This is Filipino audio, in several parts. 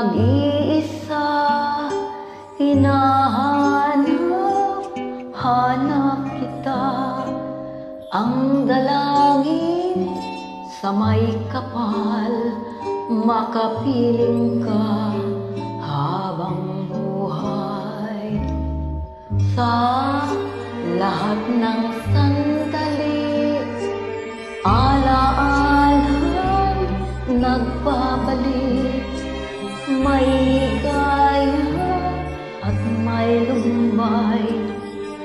nag-iisa, hinahanap kita. Ang dalangin sa may kapal, makapiling ka habang buhay. Sa lahat ng sandali, alaalang nagpapalik. May gaya at may lumbay,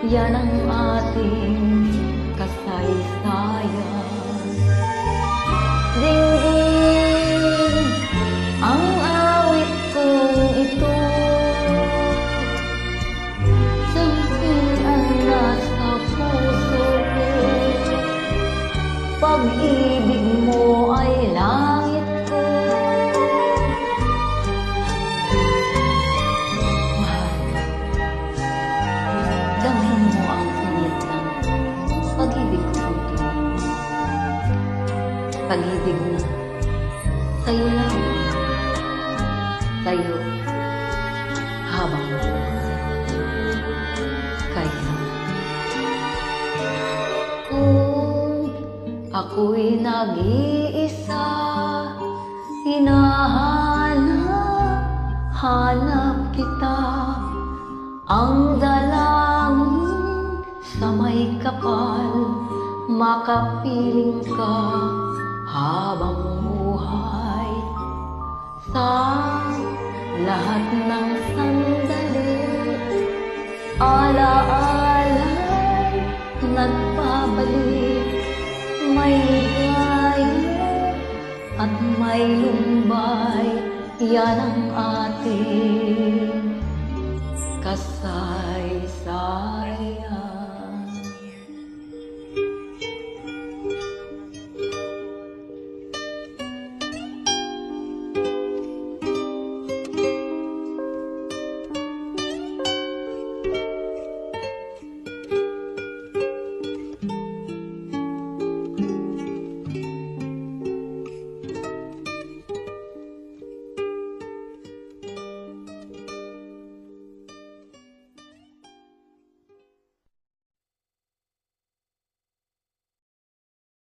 yan ang ating kasaysayan. Dinggin ang awit kong ito, sangkin ang nasa puso ko. Pag-ibig mo ay langit ko. Mahal, damhin mo ang init ng pag-ibig ko ito. Pag-ibig na sa'yo lang, sa'yo habang kaya. Kung ako'y nag-iisa, hinahanap kita. Ang dalangin sa may kapal, makapiling ka habang buhay. Sa lahat ng sandali, alaala'y nagpapalik. May gaya at may lumbay, yan ang ating kasaysayan.